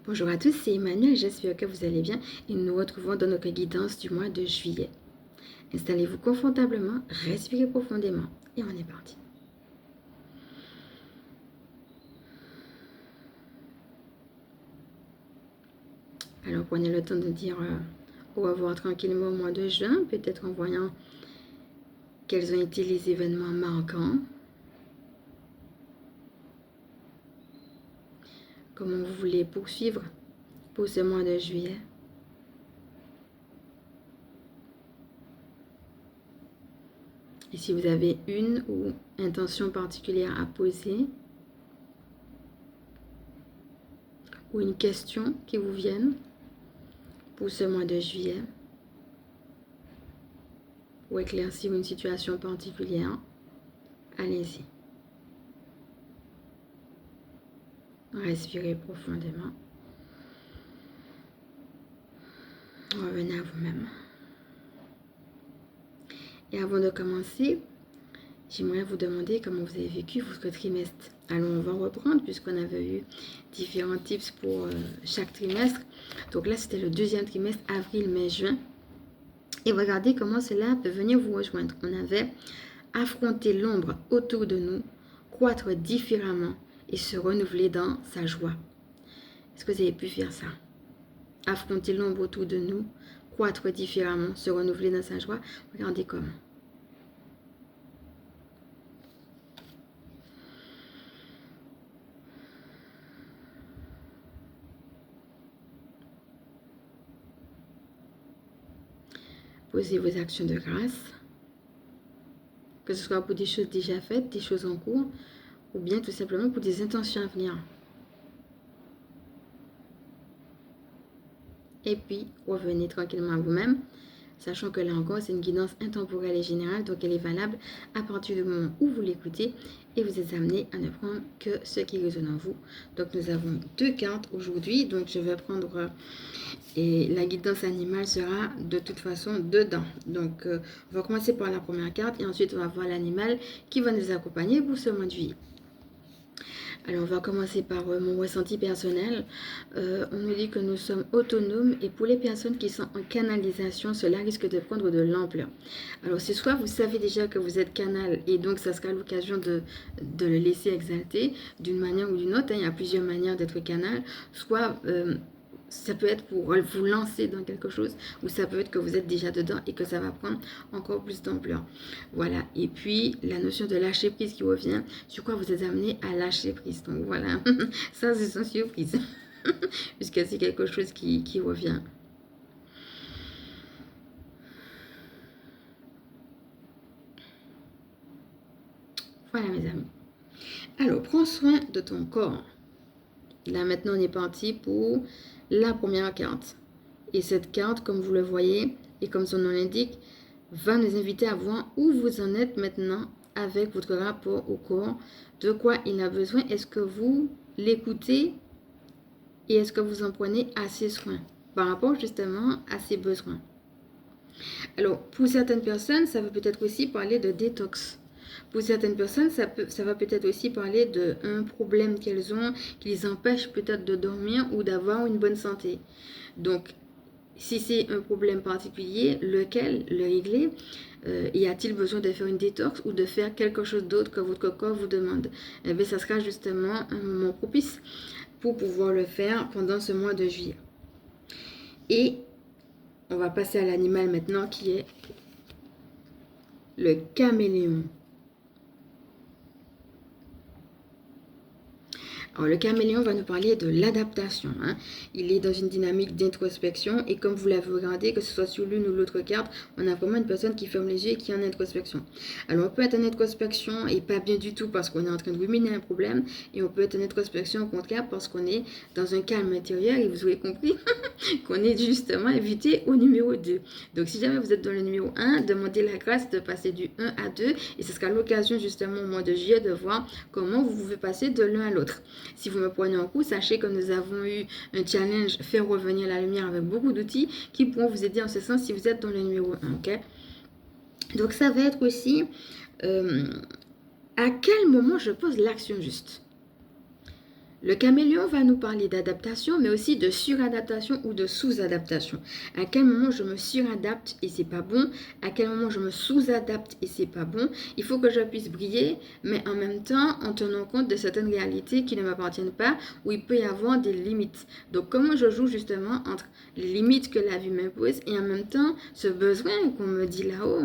Bonjour à tous, c'est Emmanuel, j'espère que vous allez bien et nous nous retrouvons dans notre guidance du mois de juillet. Installez-vous confortablement, respirez profondément et on est parti. Alors prenez le temps de dire au revoir tranquillement au mois de juin, peut-être en voyant quels ont été les événements marquants. Comment vous voulez poursuivre pour ce mois de juillet. Et si vous avez une ou intention particulière à poser, ou une question qui vous vienne pour ce mois de juillet, ou éclaircir une situation particulière, allez-y. Respirez profondément. Revenez à vous-même. Et avant de commencer, j'aimerais vous demander comment vous avez vécu votre trimestre. Alors, on va reprendre puisqu'on avait eu différents tips pour chaque trimestre. Donc là, c'était le deuxième trimestre, avril, mai, juin. Et regardez comment cela peut venir vous rejoindre. On avait affronté l'ombre autour de nous, croître différemment et se renouveler dans sa joie. Est-ce que vous avez pu faire ça? Affronter l'ombre autour de nous, croître différemment, se renouveler dans sa joie. Regardez comment. Posez vos actions de grâce, que ce soit pour des choses déjà faites, des choses en cours, ou bien tout simplement pour des intentions à venir. Et puis, revenez tranquillement à vous-même, sachant que là encore, c'est une guidance intemporelle et générale, donc elle est valable à partir du moment où vous l'écoutez et vous êtes amené à ne prendre que ce qui résonne en vous. Donc, nous avons 2 cartes aujourd'hui, donc je vais prendre... et la guidance animale sera de toute façon dedans. Donc, on va commencer par la première carte et ensuite, on va voir l'animal qui va nous accompagner pour ce mois de juillet. Alors, on va commencer par mon ressenti personnel. On nous dit que nous sommes autonomes et pour les personnes qui sont en canalisation, cela risque de prendre de l'ampleur. Alors, c'est soit vous savez déjà que vous êtes canal et donc ça sera l'occasion de le laisser exalter d'une manière ou d'une autre. Il y a plusieurs manières d'être canal. Soit... ça peut être pour vous lancer dans quelque chose ou ça peut être que vous êtes déjà dedans et que ça va prendre encore plus d'ampleur. Voilà. Et puis, la notion de lâcher prise qui revient, sur quoi vous êtes amené à lâcher prise. Donc, voilà. Ça, c'est sans surprise. Puisque c'est quelque chose qui revient. Voilà, mes amis. Alors, prends soin de ton corps. Là, maintenant, on est parti pour la première carte. Et cette carte, comme vous le voyez, et comme son nom l'indique, va nous inviter à voir où vous en êtes maintenant avec votre rapport au corps, de quoi il a besoin, est-ce que vous l'écoutez et est-ce que vous en prenez assez soin par rapport justement à ses besoins. Alors, pour certaines personnes, ça va peut-être aussi parler de détox. Pour certaines personnes, ça va peut-être aussi parler d'un problème qu'elles ont qui les empêche peut-être de dormir ou d'avoir une bonne santé. Donc, si c'est un problème particulier, lequel le régler? Y a-t-il besoin de faire une détox ou de faire quelque chose d'autre que votre corps vous demande? Eh bien, ça sera justement un moment propice pour pouvoir le faire pendant ce mois de juillet. Et on va passer à l'animal maintenant qui est le caméléon. Alors, le caméléon va nous parler de l'adaptation. Hein. Il est dans une dynamique d'introspection et comme vous l'avez regardé, que ce soit sur l'une ou l'autre carte, on a vraiment une personne qui ferme les yeux et qui est en introspection. Alors, on peut être en introspection et pas bien du tout parce qu'on est en train de ruminer un problème et on peut être en introspection au contraire parce qu'on est dans un calme intérieur et vous avez compris qu'on est justement invité au numéro 2. Donc, si jamais vous êtes dans le numéro 1, demandez la grâce de passer du 1 à 2 et ce sera l'occasion justement au mois de juillet de voir comment vous pouvez passer de l'un à l'autre. Si vous me prenez en coup, sachez que nous avons eu un challenge faire revenir la lumière avec beaucoup d'outils qui pourront vous aider en ce sens si vous êtes dans le numéro 1. Okay? Donc ça va être aussi à quel moment je pose l'action juste. Le caméléon va nous parler d'adaptation, mais aussi de suradaptation ou de sous-adaptation. À quel moment je me suradapte et c'est pas bon, à quel moment je me sous-adapte et c'est pas bon. Il faut que je puisse briller, mais en même temps en tenant compte de certaines réalités qui ne m'appartiennent pas, où il peut y avoir des limites. Donc comment je joue justement entre les limites que la vie m'impose et en même temps ce besoin qu'on me dit là-haut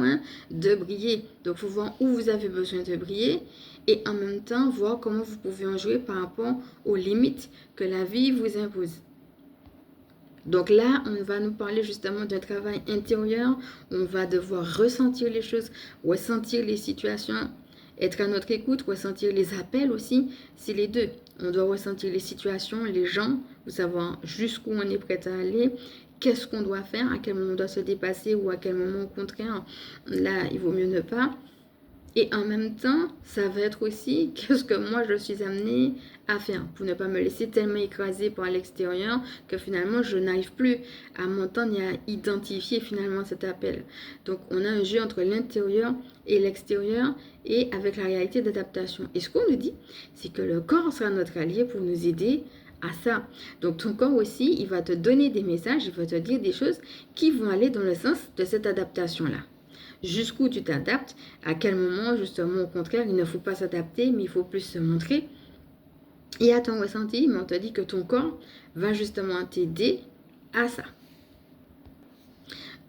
de briller. Donc il faut voir où vous avez besoin de briller et en même temps voir comment vous pouvez en jouer par rapport aux limites que la vie vous impose. Donc là, on va nous parler justement d'un travail intérieur. On va devoir ressentir les choses, ressentir les situations, être à notre écoute, ressentir les appels aussi. C'est les deux. On doit ressentir les situations, les gens, pour savoir jusqu'où on est prêt à aller, qu'est-ce qu'on doit faire, à quel moment on doit se dépasser ou à quel moment au contraire, là, il vaut mieux ne pas. Et en même temps, ça va être aussi qu'est-ce que moi je suis amenée à faire pour ne pas me laisser tellement écraser par l'extérieur que finalement je n'arrive plus à m'entendre et à identifier finalement cet appel. Donc on a un jeu entre l'intérieur et l'extérieur et avec la réalité d'adaptation. Et ce qu'on nous dit, c'est que le corps sera notre allié pour nous aider à ça. Donc ton corps aussi, il va te donner des messages, il va te dire des choses qui vont aller dans le sens de cette adaptation-là. Jusqu'où tu t'adaptes, à quel moment justement au contraire il ne faut pas s'adapter mais il faut plus se montrer. Et à ton ressenti, mais on te dit que ton corps va justement t'aider à ça.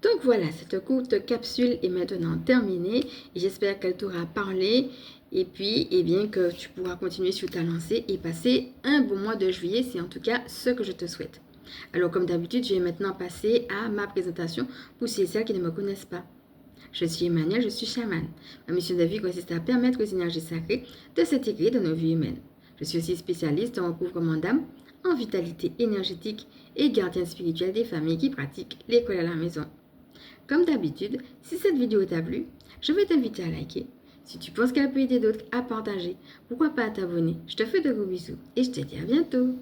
Donc voilà, cette courte capsule est maintenant terminée et j'espère qu'elle t'aura parlé et puis bien que tu pourras continuer sur ta lancée et passer un bon mois de juillet, c'est en tout cas ce que je te souhaite. Alors comme d'habitude, je vais maintenant passer à ma présentation pour celles et celles qui ne me connaissent pas. Je suis Emmanuel, je suis chamane. Ma mission de vie consiste à permettre aux énergies sacrées de s'intégrer dans nos vies humaines. Je suis aussi spécialiste en recouvrement d'âme, en vitalité énergétique et gardienne spirituelle des familles qui pratiquent l'école à la maison. Comme d'habitude, si cette vidéo t'a plu, je vais t'inviter à liker. Si tu penses qu'elle peut aider d'autres, à partager. Pourquoi pas à t'abonner. Je te fais de gros bisous et je te dis à bientôt.